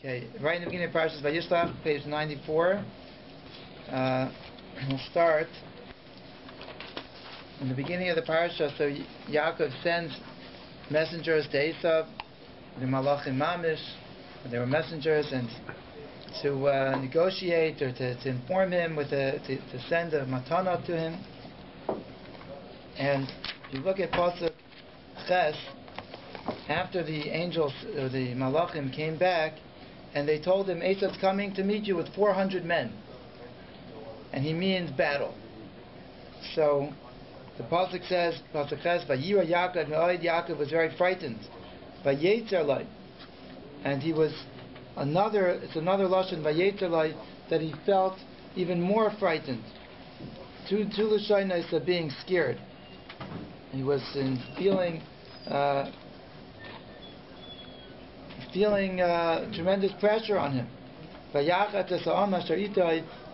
Okay, right in the beginning of Bereshis Vayishlach, page 94. We'll start in the beginning of the parasha. So Yaakov sends messengers to Esav, the Malachim Mamish. They were messengers, and to negotiate or to inform him to send a matana to him. And if you look at Pasuk Ches, after the angels or the Malachim came back, and they told him, Esav's coming to meet you with 400 men. And he means battle. So the Pasuk says, Pasuk Ches, Vayira Yaakov, Me'oid Yaakov was very frightened. Vayetzer Lai. And he was it's another Lashon, Vayetzer Lai, that he felt even more frightened. Two Lashonos of being scared. He was feeling tremendous pressure on him. And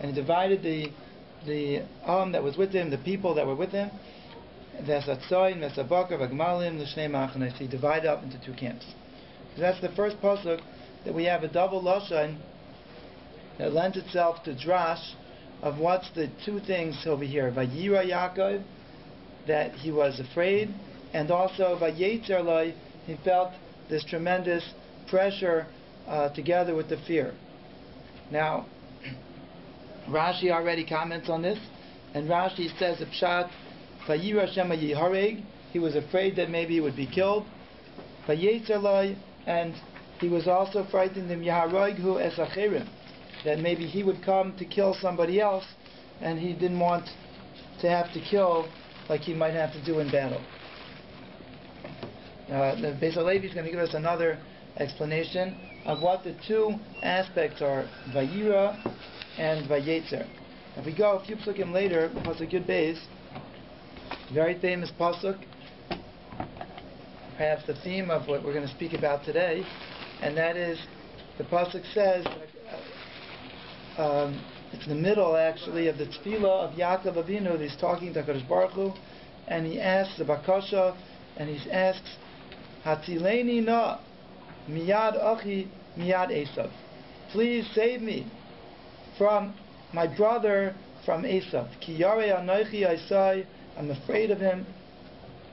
he divided the that was with him, the people that were with him. He divided up into two camps. So that's the first pasuk that we have a double lashon that lends itself to drash of what's the two things over here. Vayira Yaakov, that he was afraid, and also Vayetzer Lai, he felt this tremendous pressure together with the fear. Now, Rashi already comments on this, and Rashi says, Pshat, Vayira Shema Yihareg, he was afraid that maybe he would be killed. Vayetzer Lai, and he was also frightened in Yaharoghu Esacherim, that maybe he would come to kill somebody else, and he didn't want to have to kill like he might have to do in battle. The Beis Halevi is going to give us another explanation of what the two aspects are, Vayira and Vayetzer. If we go a few psukim later, Pasuk Yud Beis, very famous pasuk, perhaps the theme of what we're going to speak about today, and that is, the pasuk says, it's in the middle actually of the tefillah of Yaakov Avinu. He's talking to HaKadosh Baruch Hu, and he asks the bakasha, and he asks, Hatzileni na miyad achi miyad Esav. Please save me from my brother, from Esav. Ki yarei anochi Isai, I'm afraid of him.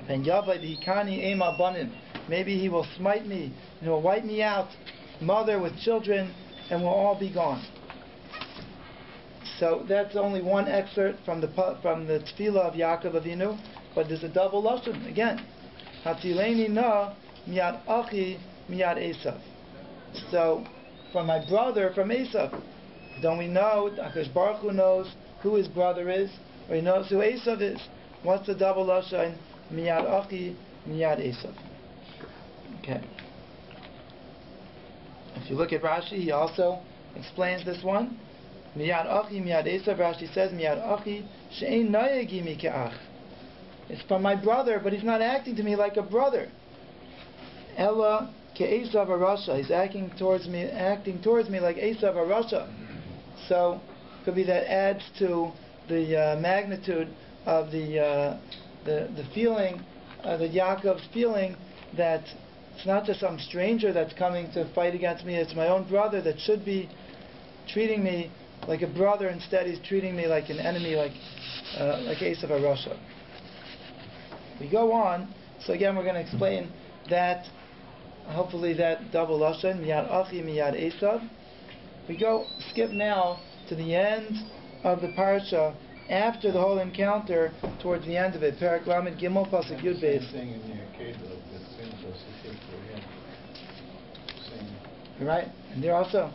Ben yavai v'hikani ema banim. Maybe he will smite me, and he will wipe me out, mother with children, and we'll all be gone. So that's only one excerpt from the tefillah of Yaakov Avinu, but there's a double lashon again. Hatileni na miyad achi miyad Esav. So from my brother, from Esav. Don't we know? HaKadosh Baruch Hu knows who his brother is, or he knows who Esav is. What's the double lashon? Miyad achi miyad Esav. Okay. If you look at Rashi, he also explains this one. Miyad achi miyad Esav. Rashi says miyad achi she'ein nayegi mi ke'ach. It's from my brother, but he's not acting to me like a brother. Ella ke'esav arasha. He's acting towards me like Esav arasha. So could be that adds to the magnitude of the feeling, the Yaakov's feeling that it's not just some stranger that's coming to fight against me. It's my own brother that should be treating me like a brother. Instead, he's treating me like an enemy, like Esav arasha. We go on. So again, we're going to explain that. Hopefully, that double lashon, miyad achi miyad Esav. We skip now to the end of the parsha, after the whole encounter, towards the end of it. Perak Lamed Gimel Pasuk Yud Beis. Right, and there also,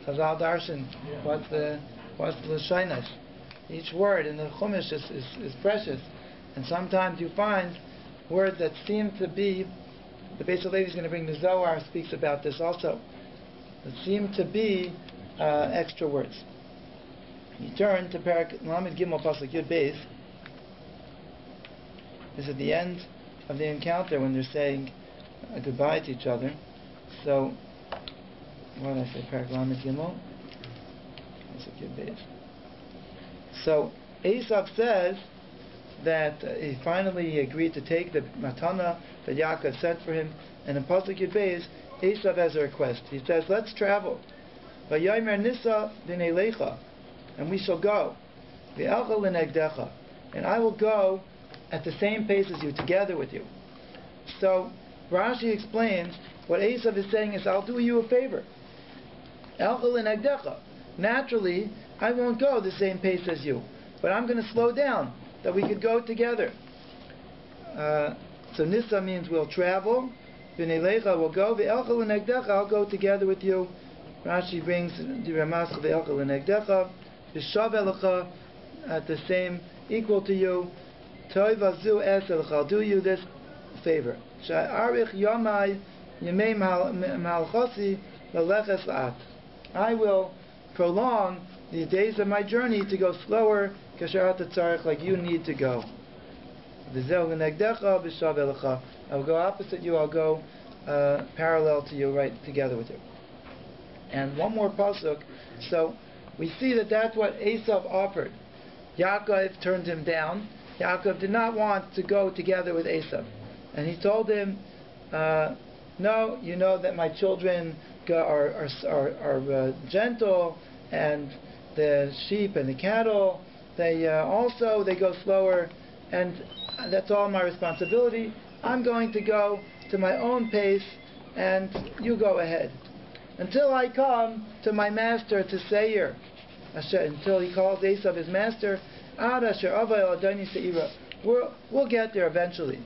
Chazal Darshan, what's the Lashonos. Each word in the Chumash is precious, and sometimes you find words that seem to be. The Beis Halevi is going to bring the Zohar, speaks about this also. That seem to be extra words. You turn to Perak Lamed Gimel Pasuk Yud Beis. This is the end of the encounter when they're saying goodbye to each other. So, what did I say? Perak Lamed Gimel Pasuk Yud Beis. So Esav says that he finally agreed to take the matana that Yaakov sent for him, and in Pasuk Yud Beis Esav has a request. He says, let's travel. Vayomer nisa v'neilecha, and we shall go. V'elcha l'negdecha, and I will go at the same pace as you, together with you. So Rashi explains what Esav is saying is, I'll do you a favor. Elcha l'negdecha. Naturally, I won't go the same pace as you, but I'm going to slow down, that we could go together. So nisa means we'll travel. V'neilecha will go. V'elcha l'negdecha, I'll go together with you. Rashi brings the Ramas v'elcha l'negdecha. V'shav elecha, at the same, equal to you. Toiva zu eselecha, I'll do you this favor. Sha'arich yomai yemei malchosi leleches la'at. I will prolong the days of my journey to go slower, kasher tzarich, like you need to go. V'zeu l'negdecha v'shav elecha. I'll go opposite you, I'll go parallel to you, right together with you. And one more pasuk. So we see that that's what Esav offered. Yaakov turned him down. Yaakov did not want to go together with Esav. And he told him, no, you know that my children are gentle, and the sheep and the cattle, they go slower, and that's all my responsibility. I'm going to go to my own pace, and you go ahead. Until I come to my master, to Seir. Until he calls Esav his master. We'll get there eventually.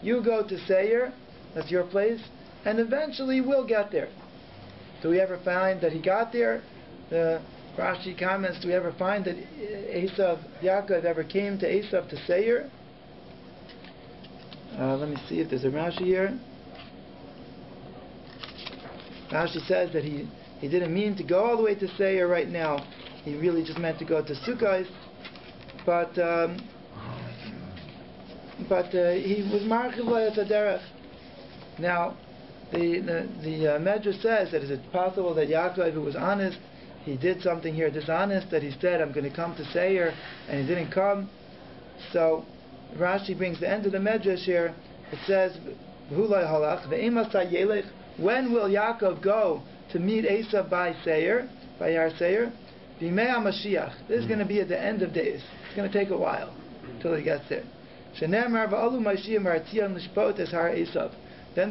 You go to Seir, that's your place, and eventually we'll get there. Do we ever find that he got there? The Rashi comments, do we ever find that Yaakov ever came to Esav to Seir? Let me see if there's a Rashi here. Rashi says that he didn't mean to go all the way to Seir right now. He really just meant to go to Sukkot. But he was marchiv derech. Now, the Medrash says that is it possible that Yaakov, who was honest, he did something here dishonest, that he said, I'm going to come to Seir, and he didn't come. So Rashi brings the end of the Medrash here. It says, when will Yaakov go to meet Esav by Seir, by Yar Seir? B'mei HaMashiach. This is going to be at the end of days. It's going to take a while until he gets there. Then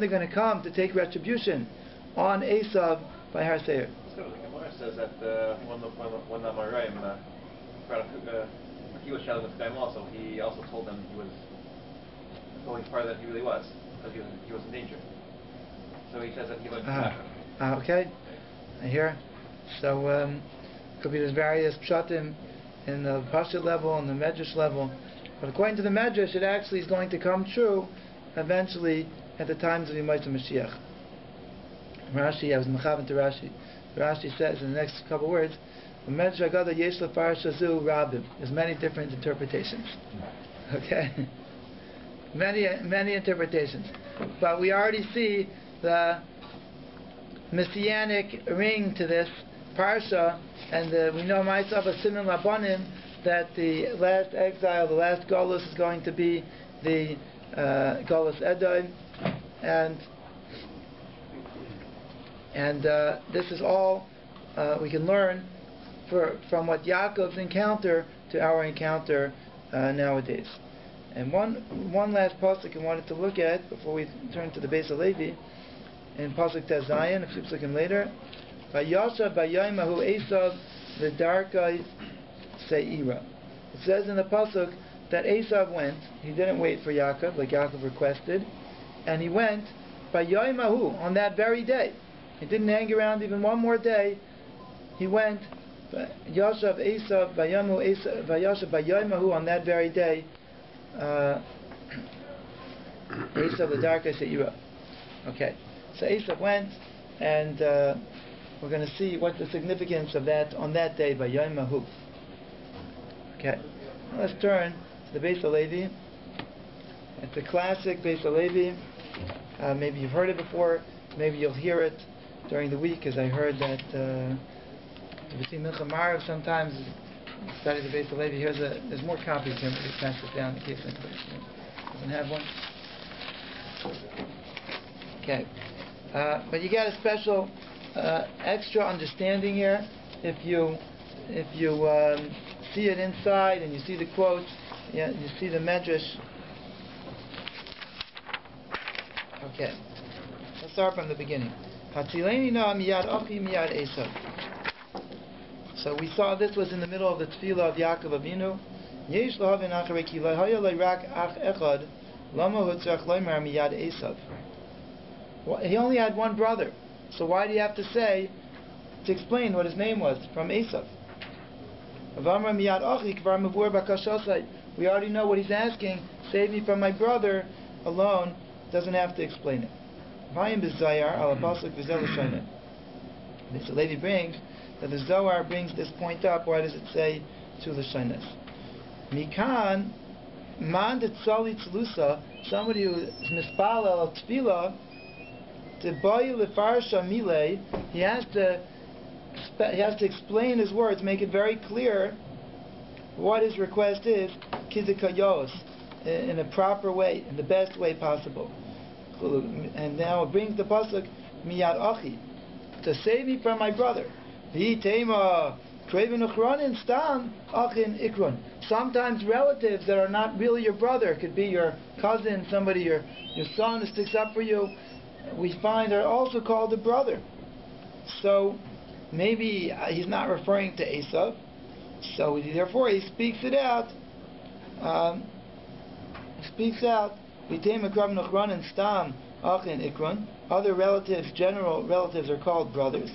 they're going to come to take retribution on Esav by Har Seir. So the Gemara says that when the Amoraim, he was shouting with them also, he also told them he was going farther than he really was, because he was in danger. So he says that he learned from that. Okay, I hear. So could be there's various pshatim in the Pasha level and the Medrash level, but according to the Medrash, it actually is going to come true eventually at the times of Yemais Mashiach. Rashi, I was mechavan to Rashi. Rashi says in the next couple of words, the Medrash Agada Yesh LeParsha Zu Rabim. There's many different interpretations. Okay, many interpretations, but we already see the messianic ring to this parsha, and we know myself as Siman Labanim that the last exile, the last Golus is going to be the Golus Edom, and this is all we can learn from what Yaakov's encounter to our encounter nowadays. And one last pasuk I wanted to look at before we turn to the Beis HaLevi, in pasuk Tez Zayin, a few seconds later. Vayashav Vayomahu Esav V'darkai Seira. It says in the pasuk that Esav went. He didn't wait for Yaakov like Yaakov requested, and he went Vayomahu on that very day. He didn't hang around even one more day. He went Yashav Esav Vayashav Vayomahu on that very day. Esav V'darkai Seira. Okay, so Esav went, and we're going to see what the significance of that on that day by Yom Mahu. Okay, now let's turn to the Beis HaLevi. It's a classic Beis HaLevi. Maybe you've heard it before. Maybe you'll hear it during the week, as I heard that between Mincha Marav sometimes study the Beis HaLevi. There's more copies here. Maybe pass it down in case anybody doesn't have one. Okay. But you get a special extra understanding here if you see it inside and you see the quotes, you see the medrash. Okay, let's start from the beginning. So we saw this was in the middle of the tefillah of Yaakov Avinu. He only had one brother, so why do you have to say, to explain what his name was, from Esav? We already know what he's asking, save me from my brother alone, doesn't have to explain it. So Levi brings that the Zohar brings this point up. Why does it say two Lashonos? Mikan, man tzali tzlusa, somebody who is mispal al tefillah, tebayu lefarsha milei, he has to explain his words, make it very clear what his request is, kizikayos, in a proper way, in the best way possible. And now it brings the pasuk miyad achi, to save me from my brother. Sometimes relatives that are not really your brother, could be your cousin, somebody, your son who sticks up for you, we find are also called a brother. So maybe he's not referring to Esav, so therefore he speaks it out. Other relatives, general relatives, are called brothers.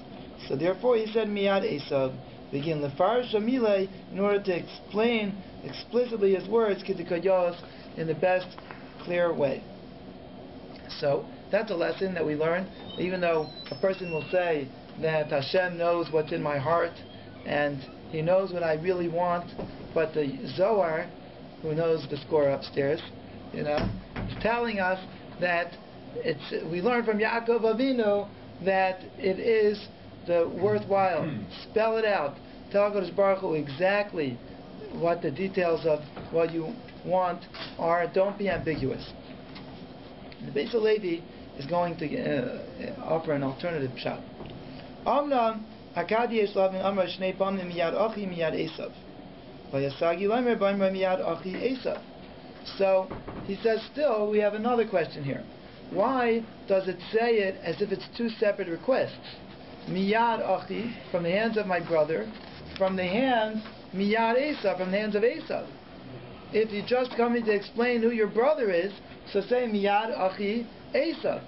So therefore he said miyad Esav, begin lefarish amile, in order to explain explicitly his words kidikayos in the best clear way. So that's a lesson that we learn. Even though a person will say that Hashem knows what's in my heart and He knows what I really want, but the Zohar, who knows the score upstairs, is telling us that we learn from Yaakov Avinu that it is the worthwhile. Spell it out. Tell HaKadosh Baruch Hu exactly what the details of what you want are. Don't be ambiguous. The Beis Levi is going to offer an alternative shot. Amnam Hakadi Yeshlavim Amar Shnei Pamim Miyad Achi Miyad Esav. Vayasagi Lamer Bamra Miyad Achi Esav. So he says, still we have another question here. Why does it say it as if it's two separate requests? Miyad Achi, from the hands of my brother, from the hands Miyad Esav, from the hands of Esav. If you just come in to explain who your brother is, so say Miyad Achi Esav.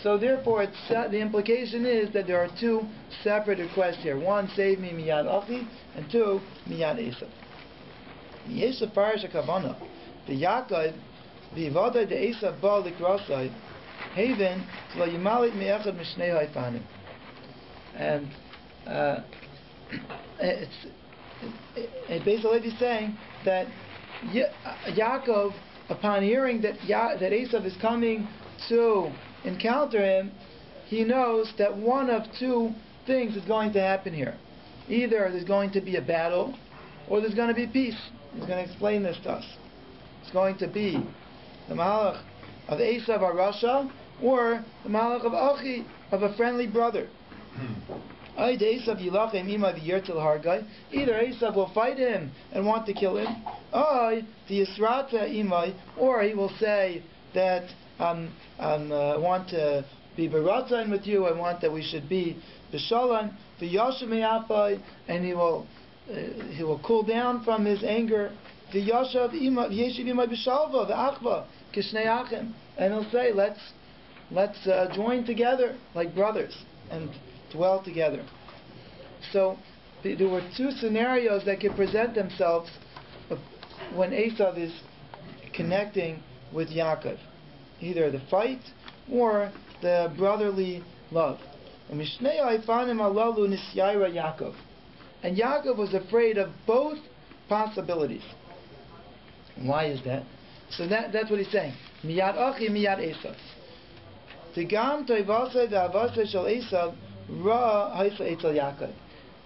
So therefore, the implication is that there are two separate requests here. One, save me Miyad Achi, and two, Miyad Esav. Yeshav Parish Kavana, the Yaakov, the Vada de Esav Ba Likrasai, Haven, Lo Yimalit Me'echad Mishnei Haifanim. And it's basically saying that Yaakov, upon hearing that Esav is coming to encounter him, he knows that one of two things is going to happen here. Either there's going to be a battle, or there's going to be peace. He's going to explain this to us. It's going to be the Mahalach of Esav Arasha, or the Mahalach of Achi, of a friendly brother. Either Esav will fight him and want to kill him, or he will say that I want to be beratzon with you, I want that we should be b'shalom, and he will cool down from his anger, and he'll say, let's join together like brothers and dwell together. So there were two scenarios that could present themselves when Esav is connecting with Yaakov. Either the fight or the brotherly love. And Yaakov was afraid of both possibilities. Why is that? So that's what he's saying. Miyad Achi, Miyad Esav.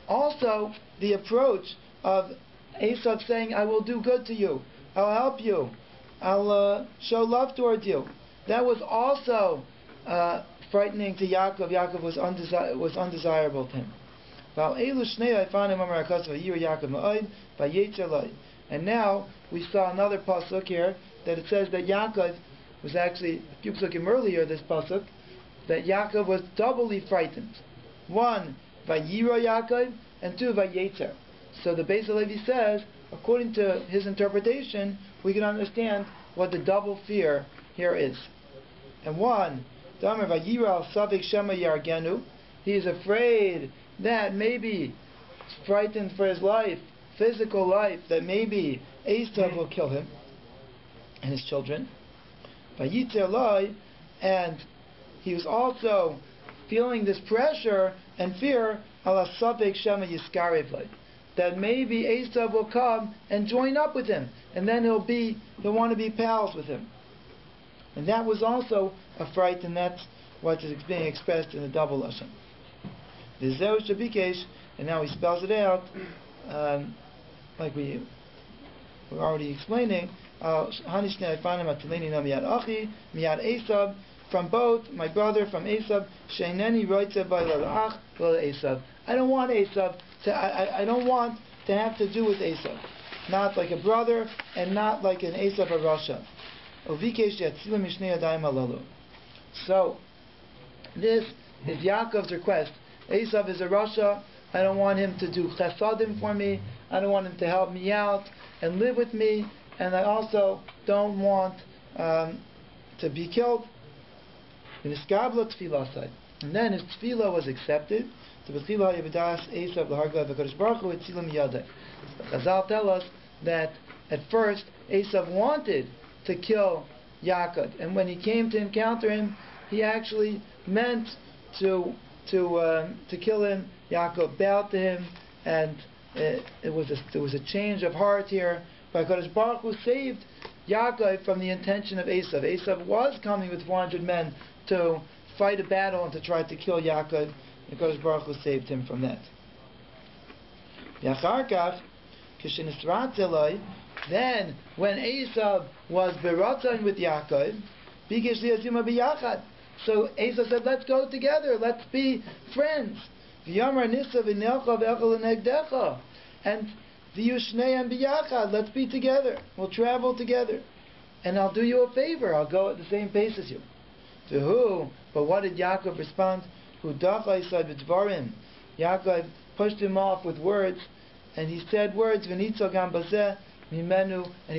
Also, the approach of Esav saying, I will do good to you, I'll help you, I'll show love towards you. That was also frightening to Yaakov. Yaakov was undesirable to him. And now we saw another pasuk here that it says that Yaakov was actually, a few pasukim earlier, this pasuk, that Yaakov was doubly frightened. One, Vayira Yaakov, and two, Vayetzer. So the Beis Halevi says, according to his interpretation, we can understand what the double fear here is. And one, Damer Vayira al Savik Shema Yargenu, he is afraid that maybe, frightened for his life, physical life, that maybe Esav will kill him and his children. Vayitzer Loi, and he was also feeling this pressure and fear, ala Savik Shema Yiskarev, that maybe Esav will come and join up with him, and then he'll want to be pals with him. And that was also a fright, and that's what is being expressed in the double lashon. V'zeu shabikesh, and now he spells it out, like we were already explaining. Hanishnei Afanim Atileni no miyad achi miyad Esav, from both my brother, from Esav. Sheineni roitze b'la'ach Esav. I don't want Esav I don't want to have to do with Esav, not like a brother and not like an Esav or Rasha. Ovikesh yatzilu mishnei yadayim halalu. So this is Yaakov's request. Esav is a Rasha. I don't want him to do chesadim for me. I don't want him to help me out and live with me. And I also don't want to be killed. And then his tefillah was accepted. Chazal tell us that at first Esav wanted to kill Yaakov, and when he came to encounter him, he actually meant to kill him. Yaakov bowed to him, and there was a change of heart here. But HaKadosh Baruch Hu saved Yaakov from the intention of Esav. Esav was coming with 400 men to fight a battle and to try to kill Yaakov. HaKadosh Baruch Hu saved him from that. Then, when Esav was beratzon with Yaakov, so Esav said, let's go together, let's be friends. And let's be together, we'll travel together. And I'll do you a favor, I'll go at the same pace as you. To who? But what did Yaakov respond? Yaakov pushed him off with words, and he said words, and he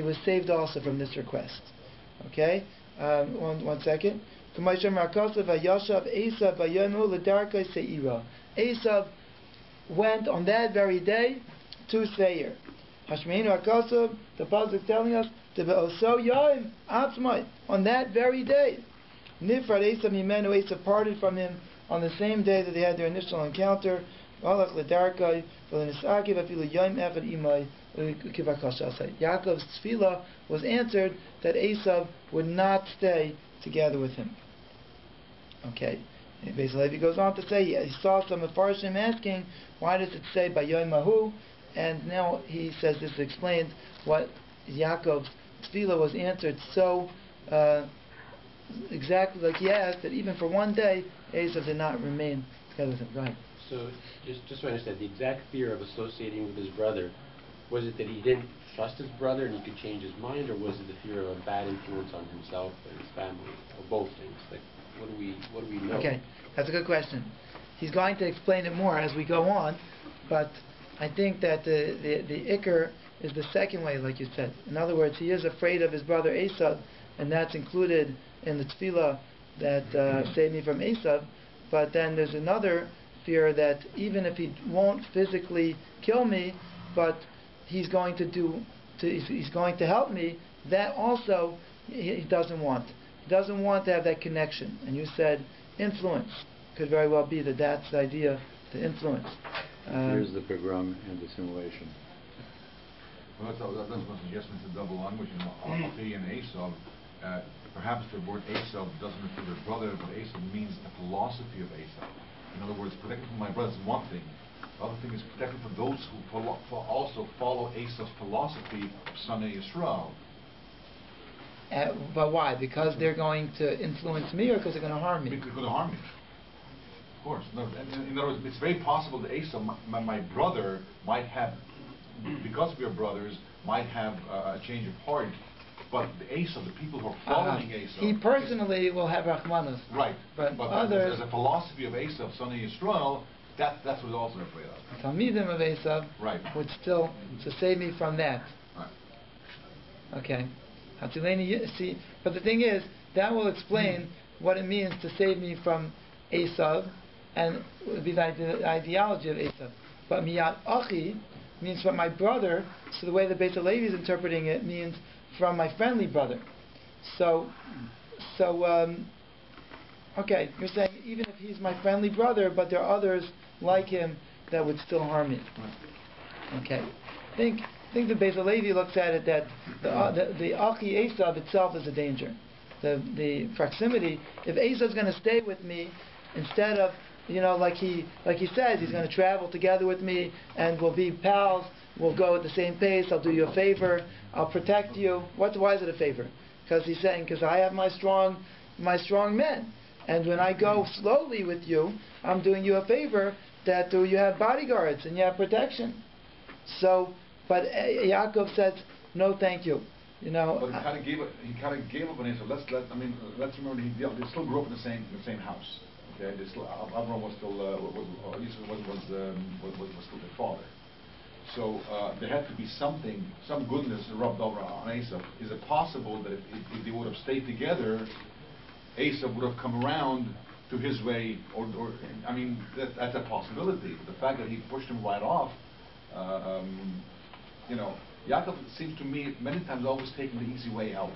was saved also from this request. Okay? One second. Esav went on that very day to Seir. The pasuk is telling us on that very day. Esav parted from him on the same day that they had their initial encounter. Yaakov's tefillah was answered that Esav would not stay together with him. Okay. Beis Halevi goes on to say he saw some Mefarshim asking, why does it say Bayom Mahu? And now he says this explains what Yaakov's tefillah was answered so exactly like he asked, that even for one day Esav did not remain together with him. Go ahead. So just so I understand, the exact fear of associating with his brother, was it that he didn't trust his brother and he could change his mind, or was it the fear of a bad influence on himself and his family, or both things? Like, what do we know? Okay, that's a good question. He's going to explain it more as we go on, but I think that the ikar is the second way, like you said. In other words, he is afraid of his brother Esav, and that's included in the tefillah that saved me from Esav. But then there's another fear that even if he won't physically kill me, but he's going to help me, that also he doesn't want. He doesn't want to have that connection. And you said influence. Could very well be that that's the idea, the influence. Here's the pogrom and dissimulation. Well, that's what suggesting it's a double language. Achi and Esav. Perhaps the word Esav doesn't refer to his brother, but Esav means the philosophy of Esav. In other words, protecting from my brother is one thing. The other thing is protecting from those who also follow Esav's philosophy of Sanei Yisrael. But why? Because they're going to influence me, or because they're going to harm me? Because they're going to harm me. Of course. No, in other words, it's very possible that Esau, my brother, might have, because we are brothers, might have a change of heart. But the Esau, the people who are following Esau, he personally will have Rahmanus. Right. But others, as a philosophy of Esau, son of Yisrael, that's what they're also afraid of. Talmidim of Esau would still to save me from that. Right. Okay. See, but the thing is, that will explain what it means to save me from Esau, and it would be the ideology of Esau. But miyat achi means from my brother. So the way the Beit Levi is interpreting it means from my friendly brother. So, okay, you're saying even if he's my friendly brother, but there are others like him that would still harm me. Okay, I think the Beit Levi looks at it that the Achi Esav itself is a danger. The proximity. If Esau is going to stay with me, instead of like he says, he's going to travel together with me and we'll be pals. We'll go at the same pace. I'll do you a favor. I'll protect you. Why is it a favor? Because he's saying, because I have my strong men, and when I go slowly with you, I'm doing you a favor that you have bodyguards and you have protection. So, but Yaakov says, no, thank you. But he kind of gave up on Esau. Let's remember they still grew up in the same house. Okay, they still Abraham was still Esau was still their father. So there had to be some goodness rubbed over on Esau. Is it possible that if they would have stayed together, Esau would have come around to his way? That's a possibility. The fact that he pushed him right off, Yaakov, it seems to me, many times always taking the easy way out.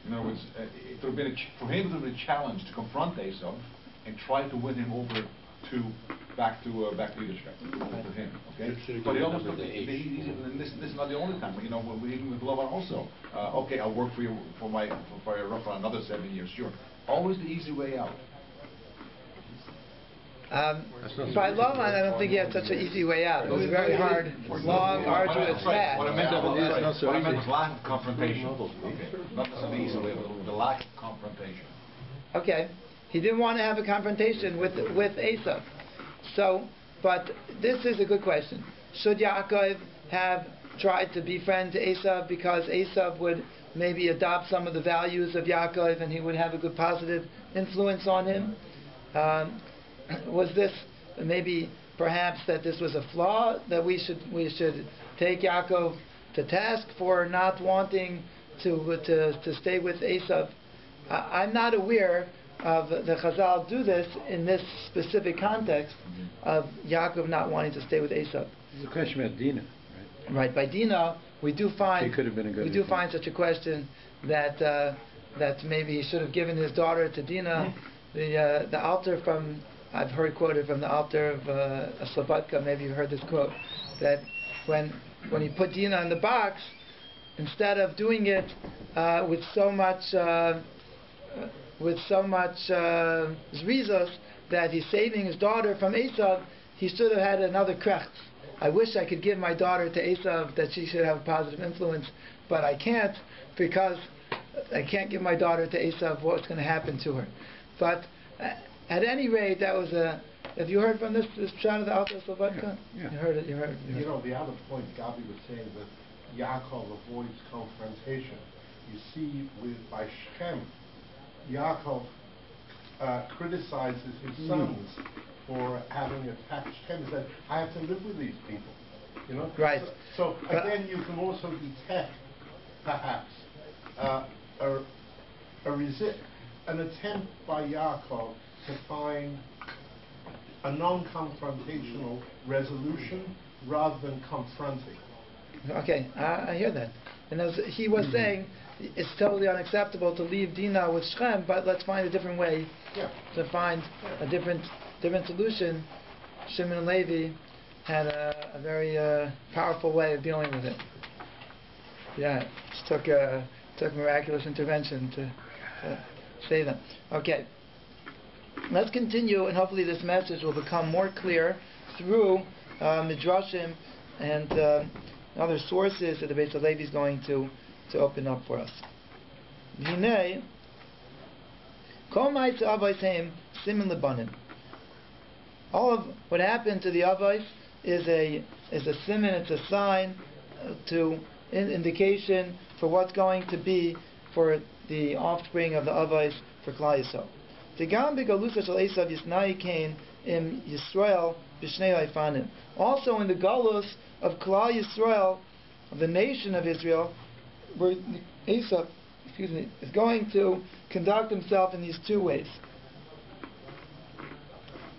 In other words, it would have been for him it would have been a challenge to confront Esau and try to win him over back to leadership with him. Okay, but he almost took this is not the only time. Even with Lavan also. Okay, I'll work for you for another 7 years. Sure, always the easy way out. By Lavan, I don't think he had such an easy way out. It was very hard, long, arduous path. What I meant was lack of confrontation. Okay, not necessarily easy way, but the lack of confrontation. Okay, he didn't want to have a confrontation with Esau. So, but this is a good question. Should Yaakov have tried to befriend Esau because Esau would maybe adopt some of the values of Yaakov and he would have a good positive influence on him? Was this maybe perhaps that this was a flaw that we should take Yaakov to task for not wanting to stay with Esau? I'm not aware of the Chazal do this in this specific context of Yaakov not wanting to stay with Esau. It's a question about Dinah, right? Right. By Dinah, we do find find such a question that maybe he should have given his daughter to Dinah. The Alter I've heard quoted from the Alter of Slobodka. Maybe you've heard this quote that when he put Dinah in the box, instead of doing it with so much zrizos that he's saving his daughter from Esau, he should have had another krecht. I wish I could give my daughter to Esau that she should have a positive influence, but I can't because I can't give my daughter to Esau. What's going to happen to her? But at any rate, that was a. Have you heard from this shot of the Alter Slobodka? Yeah. You heard it. You heard. The other point Gabi was saying that Yaakov avoids confrontation. You see, by Shechem, Yaakov criticizes his sons for having attacked Shechem. He said, "I have to live with these people." Right. So again, you can also detect, perhaps, an attempt by Yaakov to find a non-confrontational resolution rather than confronting. Okay, I hear that. And as he was saying, it's totally unacceptable to leave Dinah with Shechem, but let's find a different way to find a different solution. Shimon and Levi had a very powerful way of dealing with it. Yeah, it took miraculous intervention to save them. Okay, let's continue, and hopefully this message will become more clear through midrashim and other sources that the Beit Levi is going to to open up for us. Hinei, kol ma'aseh avos siman lebanim. All of what happened to the avos is a siman, it's a sign to indication for what's going to be for the offspring of the avos for Klal Yisrael. Tigam begalusa shel Esav yisnai kain im Yisrael b'shnei haifanim. Also in the galus of Klal Yisrael, of the nation of Israel, where Esav, is going to conduct himself in these two ways.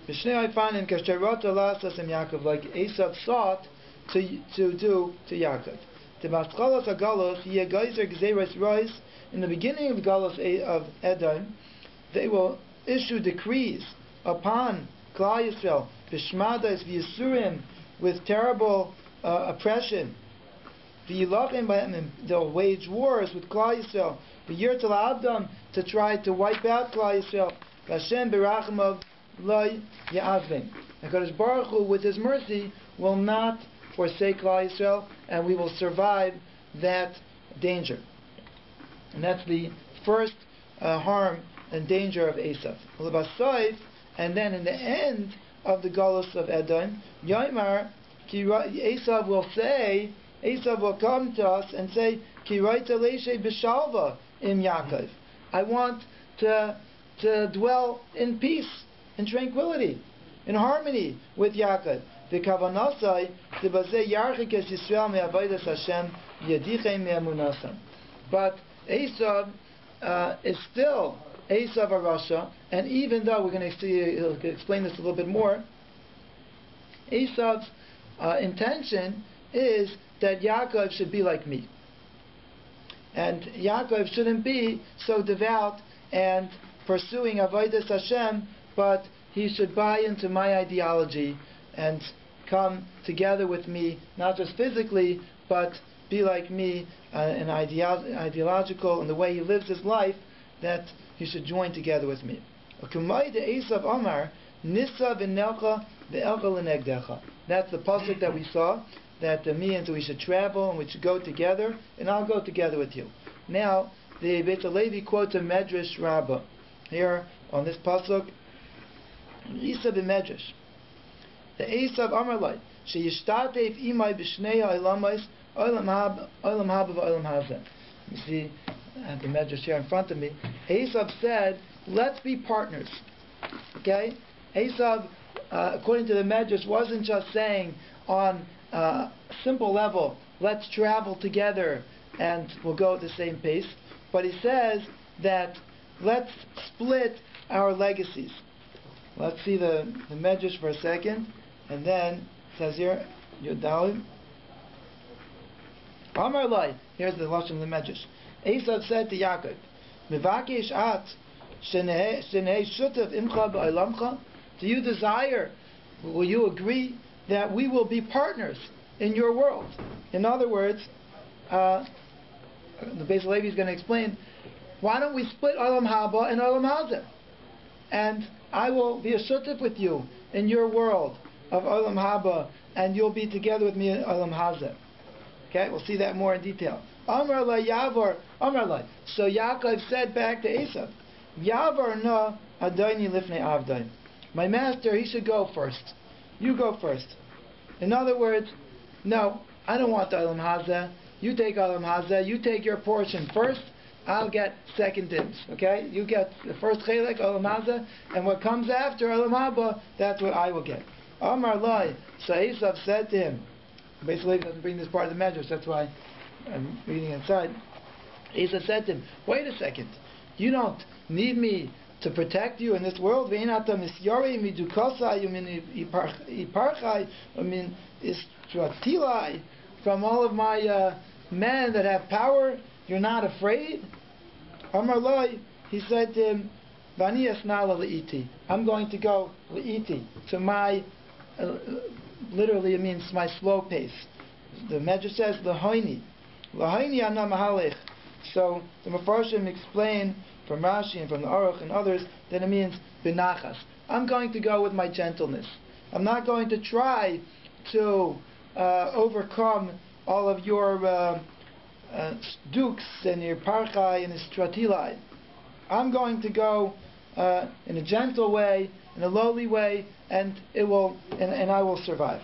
B'shnei haifanim kasherot lasas im Yaakov, like Esav sought to do to Yaakov. The Maschalos HaGalos Yegayzer Gzeiros Rois. In the beginning of the Galos of Edom, they will issue decrees upon Klal Yisrael, Bishmadas v'Yisurim, with terrible oppression. V'Yilachim b'Yamim, they'll wage wars with Klal Yisrael. V'Yirtel Abdam, to try to wipe out Klal Yisrael. V'Hashem b'Rachamav Lo Ya'azvim. And Kadosh Baruch Hu, with His mercy, will not forsake Klal Yisrael, and we will survive that danger. And that's the first harm and danger of Esav. And then in the end of the Galus of Edom, Yoimar, Esav will say, Esav will come to us and say, Ki raita leishe b'shalva im Yaakov. I want to dwell in peace, in tranquility, in harmony with Yaakov. The kavanasai tibazeh yarchik es Yisrael me'avodas Hashem yadichem me'emunasam. But Esav is still Esav HaRasha, and even though we're going to see, he'll explain this a little bit more, Esav's intention is that Yaakov should be like me. And Yaakov shouldn't be so devout and pursuing Avodas Hashem, but he should buy into my ideology and come together with me, not just physically, but be like me in ideological, in the way he lives his life, that he should join together with me. That's the pasuk that we saw, that means we should travel and we should go together, and I'll go together with you. Now, the Beit Levi quotes a Medrash Rabbah here on this pasuk. Esav in Medrash. The Esav Amar Lai, sheyishtatev imay b'shnei ha'olamos, olam haba v'olam hazeh. You see, I have the Medrash here in front of me. Esav said, let's be partners. Okay? Esav, according to the Medrash, wasn't just saying on a simple level, let's travel together and we'll go at the same pace. But he says that let's split our legacies. Let's see the Medrash for a second. And then, it says here, Yodalim. Amar Lai, here's the lashon of the Medrash. Esav said to Yaakov, Mivakesh at shenei shutav imcha ba'olamcha. Do you desire, will you agree that we will be partners in your world? In other words, the Beis Levi is going to explain, why don't we split Olam Haba and Olam Hazeh? And I will be a shutaf with you in your world of Olam Haba, and you'll be together with me in Olam Hazeh. Okay, we'll see that more in detail. Amar la Yavor, Amar la. So Yaakov said back to Esav, Yavor na Adoni lifnei avdai. My master, he should go first. You go first. In other words, no, I don't want the Olam Hazeh. You take Olam Hazeh. You take your portion first. I'll get second dibs. Okay? You get the first chelek, Olam Hazeh, and what comes after Olam Haba, that's what I will get. Amar lai. So Esav said to him, basically doesn't bring this part of the Medrash, that's why I'm reading inside. Esav said to him, wait a second, you don't need me to protect you in this world. From all of my men that have power, you're not afraid? Amar lai, he said to him, I'm going to go le'iti, to my, literally it means my slow pace. The Medrash says lahoini ana mahalech. So the Mefarshim explain from Rashi and from the Aruch and others that it means benachas. I'm going to go with my gentleness. I'm not going to try to overcome all of your dukes and your parchai and your stratilai. I'm going to go in a gentle way, in a lowly way, and it will, and I will survive.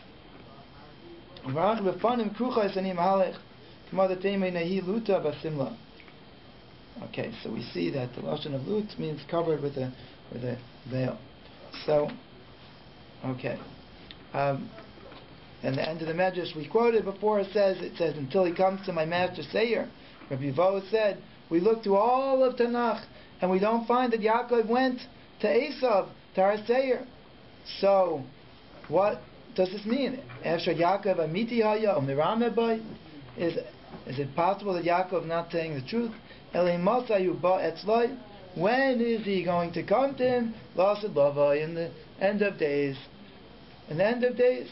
Okay, so we see that the lashon of lut means covered with a veil. So, okay, and the end of the medrash we quoted before, it says until he comes to my master Seir. Rabbi Vo said we look through all of Tanakh and we don't find that Yaakov went to Esav, to our Seir. So, what does this mean? After Yaakov amiti haya or mirame boy, is it possible that Yaakov not saying the truth? When is he going to come to him? In the end of days. In the end of days.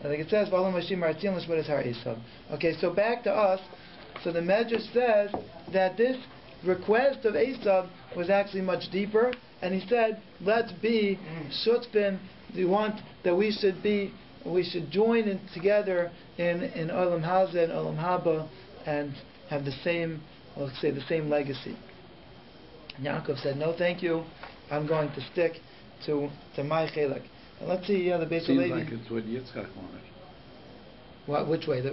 I think it says, okay, so back to us. So the Medrash says that this request of Esav was actually much deeper, and he said, let's be shutfim. We want that we should join in together in Olam Hazeh and Olam Haba and have the same, let's say, the same legacy. Yaakov said, no thank you, I'm going to stick to my chelek. And let's see the Beis Seems Levi. like it's what Yitzchak wanted. What? Which way? The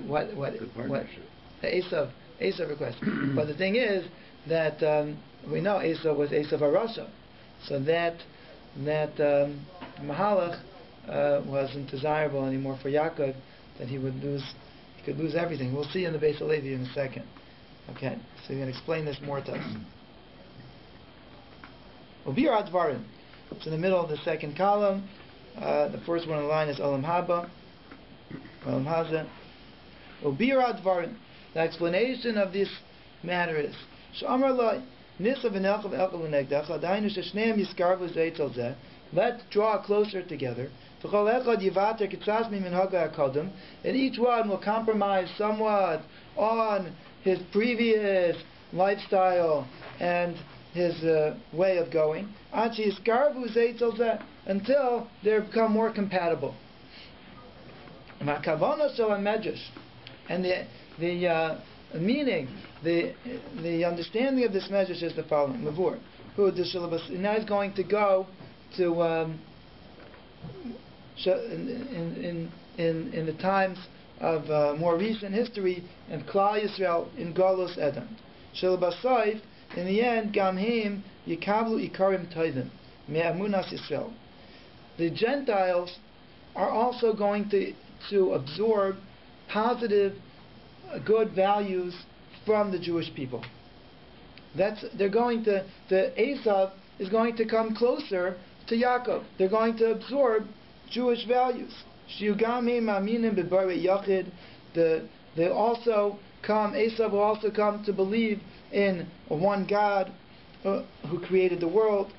partnership. The Esav request. But the thing is that we know Esav was Esav Arasha, so that Mahalach wasn't desirable anymore for Yaakov. That he could lose everything. We'll see in the Beis Levi in a second. Okay, so you're going to explain this more to us. Ubir Advarim. It's in the middle of the second column. The first one in the line is Olam Haba, Olam Hazeh. Ubir Advarim. The explanation of this matter is Sh'amar Loi Nisa v'nelcha v'elcha l'negdecha Dainu sheshneim yiskarvu zeh zeh. Let's draw closer together. V'chol echad yivater kitzas miminhaga hakodem. And each one will compromise somewhat on his previous lifestyle and his way of going, until they become more compatible. And the meaning, the understanding of this medrash is the following: Mavur, who the syllabus now is going to go to in the times of more recent history and Klal Yisrael in Galus Edom. Shilabasayif, in the end, Gamhim Yikablu Ikarim Tovim Me'amunas Yisrael. The Gentiles are also going to absorb positive, good values from the Jewish people. The Esav is going to come closer to Yaakov. They're going to absorb Jewish values. Esav will also come to believe in one God who created the world,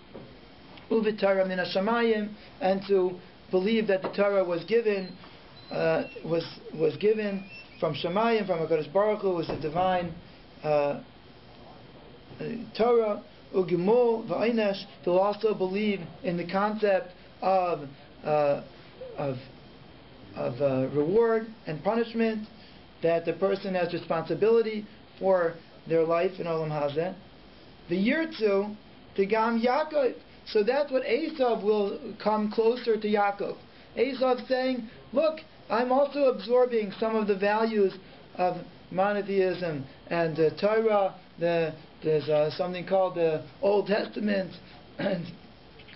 uvitara min hashamayim, and to believe that the Torah was given from Shamayim, from HaKadosh Baruch Hu, was a divine Torah. Ugimul v'aynesh, they'll also believe in the concept of reward and punishment, that the person has responsibility for their life in Olam Hazeh. The Yirtzu, the Gam Yaakov. So that's what Esav will come closer to Yaakov. Esav saying, look, I'm also absorbing some of the values of monotheism and Torah. There's something called the Old Testament, and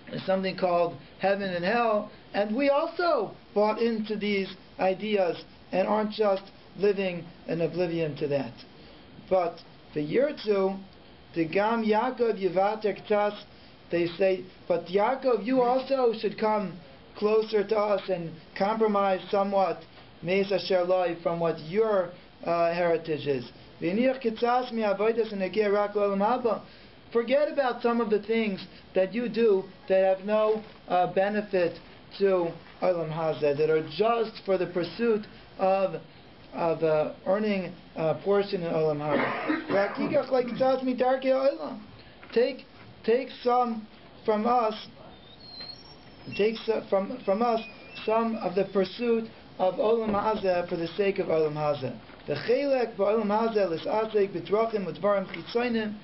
there's something called heaven and hell, and we also bought into these ideas and aren't just living in oblivion to that. But the Yirtzu, the Gam Yaakov Yivater Ktas, they say, but Yaakov, you also should come closer to us and compromise somewhat Meis Asher Loi from what your heritage is. Forget about some of the things that you do that have no benefit to Olam Hazeh, that are just for the pursuit of earning a portion in Olam Hazeh. Take some from us. Take from us some of the pursuit of Olam Hazeh for the sake of Olam Hazeh. The chelek ba'olam hazeh l's'asek b'drachim u'dvarim chitzonim,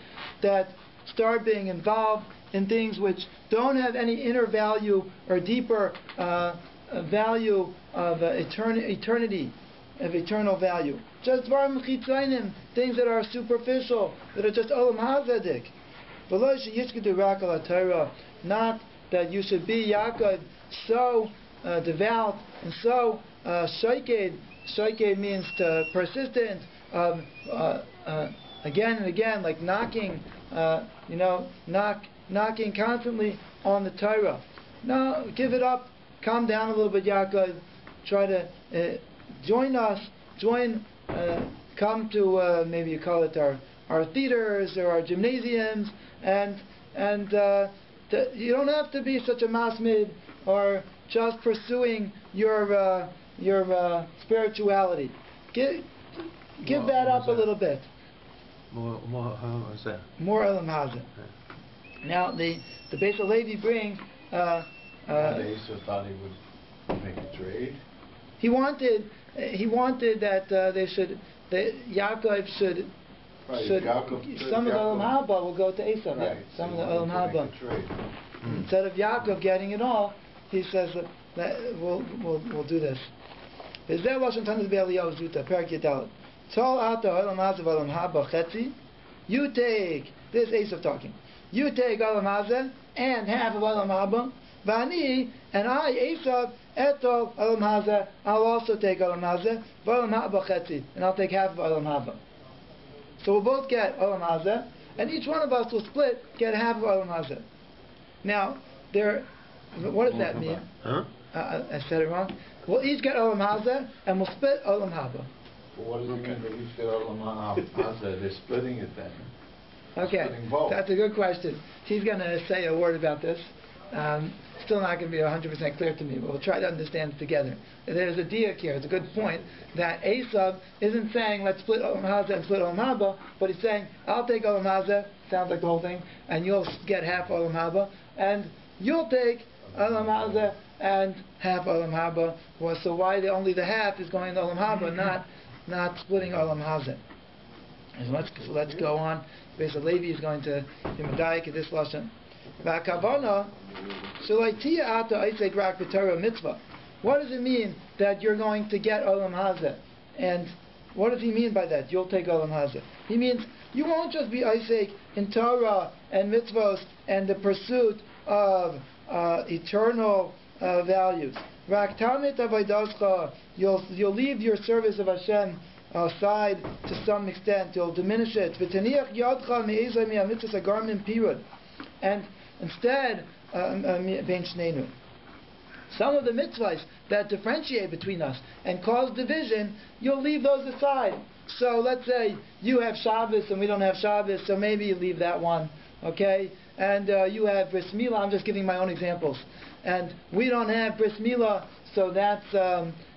that start being involved in things which don't have any inner value or deeper value of eternity, of eternal value. Just dvarim chitzonim, things that are superficial, that are just olam hazedik. V'lo sheyishkedu rak al haTorah, not that you should be Yaakov so devout and so shoked. Shoked means persistent, again and again, like knocking, knocking constantly on the Torah. No, give it up. Calm down a little bit, Yaakov. Try to join us. Come to maybe you call it our theaters or our gymnasiums, and you don't have to be such a masmid or just pursuing your spirituality. Give that up a little bit. More Elam Hazeh. Now the Beis Halevi bring. Esau thought he would make a trade. He wanted that Yaakov should. Some of the Olam Haba will go to Esau. Right. Some of the Olam Haba. Instead of Yaakov getting it all, he says that we'll do this. You take, this is Esau talking, you take Olam Hazeh and half of Olam Haba, Vani, and I, Esau, Etol Olam Hazeh, I'll also take Olam Hazeh, Olam Haba Chetzi, and I'll take half of Olam Haba. So we'll both get Olam Hazeh, and each one of us will split, get half of Olam Hazeh. Now, what does that mean? Huh? I said it wrong. We'll each get Olam Hazeh, and we'll split Olam Haba. Well, what does it mean that each get Olam Hazeh? They're splitting it then. Okay, that's a good question. He's going to say a word about this. Still not going to be 100% clear to me, but we'll try to understand it together. There's a diak here. It's a good point that Esau isn't saying let's split Olam Hazeh and split Olam Haba, but he's saying I'll take Olam Hazeh, sounds like the whole thing, and you'll get half Olam Haba, and you'll take Olam Hazeh and half Olam Haba. Well, so why only the half is going to Olam Haba, not splitting Olam Hazeh? So let's go on. Beis Halevi is going to be medayik at this lashon. What does it mean that you're going to get Olam Hazeh? And what does he mean by that? You'll take Olam Hazeh. He means you won't just be Isaac in Torah and mitzvos and the pursuit of eternal values. You'll leave your service of Hashem aside to some extent. You'll diminish it. And instead, some of the mitzvahs that differentiate between us and cause division, you'll leave those aside. So let's say you have Shabbos and we don't have Shabbos, so maybe you leave that one, okay? And you have Bris Milah. I'm just giving my own examples. And we don't have Bris Milah, so that's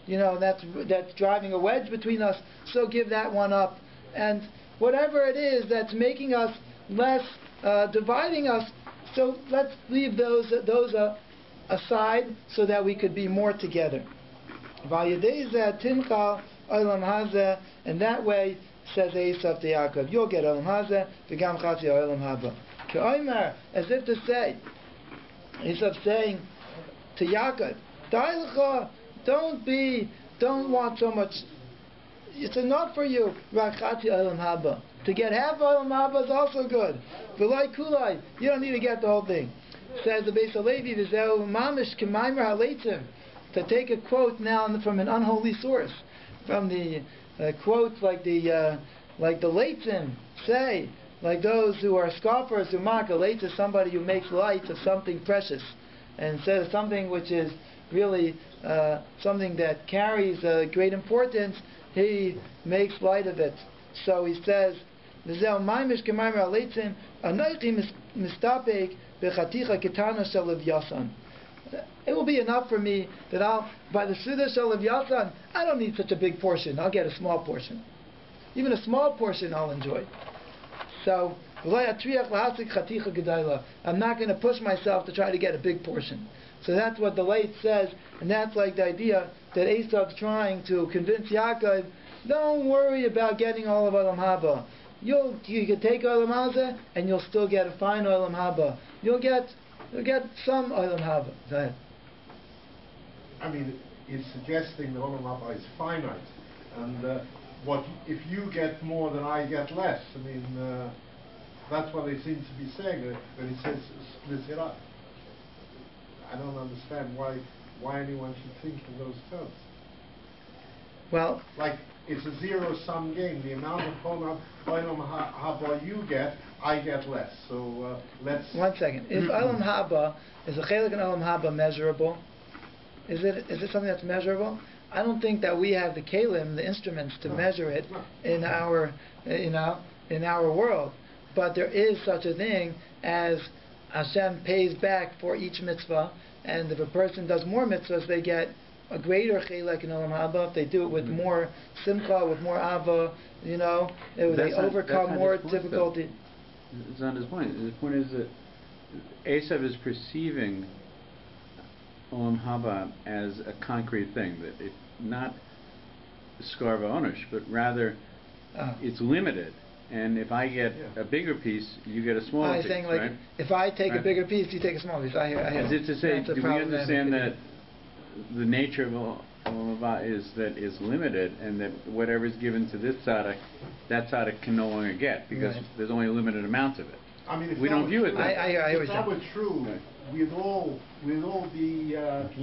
that's driving a wedge between us. So give that one up. And whatever it is that's making us less, dividing us, so let's leave those aside so that we could be more together. And that way, says Esau to Yaakov, you'll get Olam Hazeh, v'gam chatzi Olam Haba. K'omer, as if to say, Esau saying to Yaakov, don't want so much. It's enough for you. Rakati Olam Haba. To get half Olam Haba is also good. V'lai kulai. You don't need to get the whole thing. Says the Beis Halevi, v'zeu mamish k'maimer haleitzim. To take a quote now from an unholy source, from the quotes like the leitzim say, like those who are scoffers who mock. A leitz is somebody who makes light of something precious, and instead of something which is really something that carries great importance, he makes light of it. So he says, it will be enough for me that by the Suda Shel Yasan, I don't need such a big portion. I'll get a small portion. Even a small portion I'll enjoy. So, I'm not going to push myself to try to get a big portion. So that's what the late says, and that's like the idea that Esau's trying to convince Yaakov Don't worry about getting all of Olam Haba. You can take Olam Hazeh and you'll still get a fine Olam Haba. You'll get some Olam Haba. Go ahead. I mean, it's suggesting the Olam Haba is finite, and what if you get more than I get less? I mean, that's what they seem to be saying when it says split it up. I don't understand why anyone should think in those terms. Well, like it's a zero-sum game. The amount of Olam Haba you get, I get less. So let's. 1 second. Is Olam Haba, is the Chelik in Olam Haba measurable? Is it something that's measurable? I don't think that we have the kalim, the instruments, to measure it in our, in our world. But there is such a thing as Hashem pays back for each mitzvah, and if a person does more mitzvahs, they get a greater chelik in Olam Haba. If they do it with more simcha, with more ava, they overcome more difficulty. It's not his point. His point is that Esav is perceiving Olam Haba as a concrete thing, that it's not skarva onish, but rather it's limited. And if I get a bigger piece, you get a smaller piece. Saying like, right? If I take a bigger piece, you take a smaller piece. I hear. As if to say, do we understand that the nature of Olam Haba is that it's limited, and that whatever is given to this tzaddik, that tzaddik can no longer get, because there's only a limited amount of it. I mean, if we don't view it that way. If that were true, we'd all be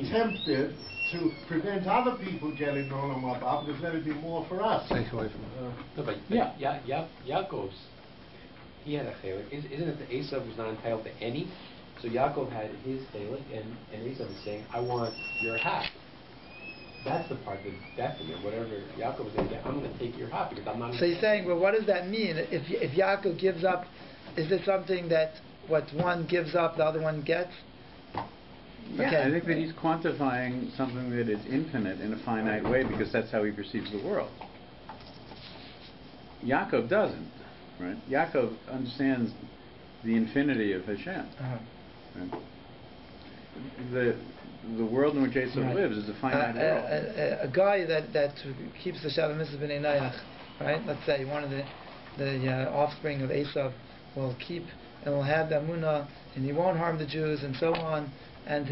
tempted to prevent other people getting Olam Haba, because then it'd be more for us. Take away from no, but Yaakov's, he had a chelik. Isn't it that Esav was not entitled to any? So Yaakov had his chelik, and Esav was saying, I want your half. That's the part that's definite. Whatever Yaakov was saying, I'm going to take your half because I'm not. So you're saying, well, what does that mean? If Yaakov gives up, is it something that what one gives up, the other one gets? Yeah, okay. I think that he's quantifying something that is infinite in a finite way, because that's how he perceives the world. Yaakov doesn't, right? Yaakov understands the infinity of Hashem. Right? The world in which Esav lives is a finite world. A guy that keeps the Shabbat Mitzvah B'nai Noach, right? Let's say one of the offspring of Esav will keep and will have the Amunah, and he won't harm the Jews, and so on, and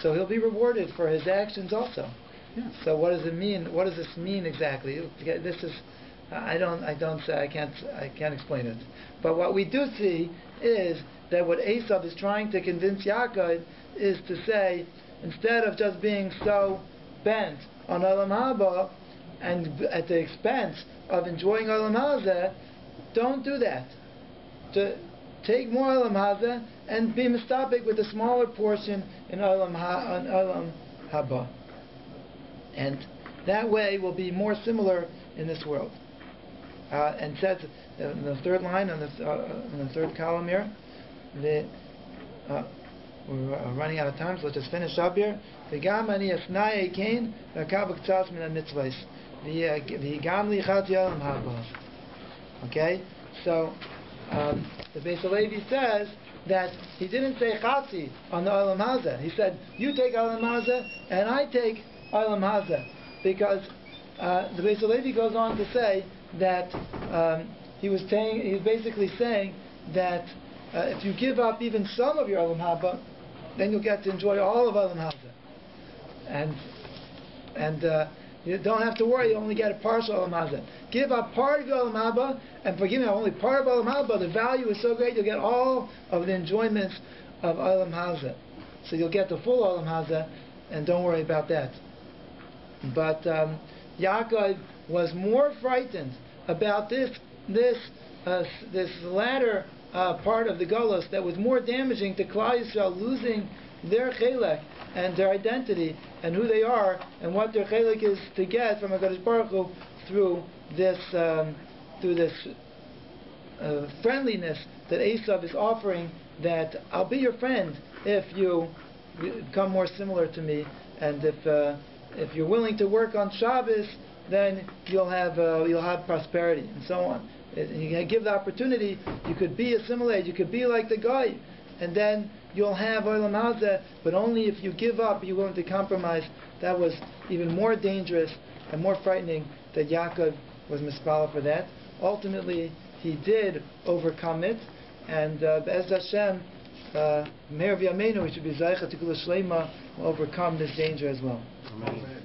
so he'll be rewarded for his actions also. Yeah. So what does it mean? What does this mean exactly? This is I can't explain it. But what we do see is that what Esav is trying to convince Yaakov is to say, instead of just being so bent on Olam Haba and at the expense of enjoying Olam Hazeh, don't do that. To take more Olam Hazeh and be mistapik with a smaller portion in Olam Haba. And that way will be more similar in this world. And says in the third line on the third column here, we're running out of time, so let's just finish up here. Okay, so the Beis Halevi says that he didn't say chatzi on the Olam Hazeh. He said, you take Olam Hazeh and I take Olam Hazeh, because the Beis Halevi goes on to say that he was basically saying that if you give up even some of your Olam Haba, then you'll get to enjoy all of Olam Hazeh. And you don't have to worry, you only get a partial Olam Hazeh. Give up part of your Olam Haba, and forgive me, only part of Olam Haba, the value is so great, you'll get all of the enjoyments of Olam Hazeh. So you'll get the full Olam Hazeh, and don't worry about that. But Yaakov was more frightened about this latter part of the Golos that was more damaging to Klal Yisrael, losing their chelek and their identity and who they are and what their chelek is to get from HaKadosh Baruch Hu through this friendliness that Esav is offering, that I'll be your friend if you become more similar to me, and if you're willing to work on Shabbos, then you'll have prosperity and so on. You give the opportunity, you could be assimilated, you could be like the guy, and then you'll have Olam Hazeh, but only if you give up, you're willing to compromise. That was even more dangerous and more frightening that Yaakov was mispala for that. Ultimately, he did overcome it, and Be'ez Hashem, Meir V'Yameinu, we should be Zaycha Tikula Shleima, will overcome this danger as well. Amen.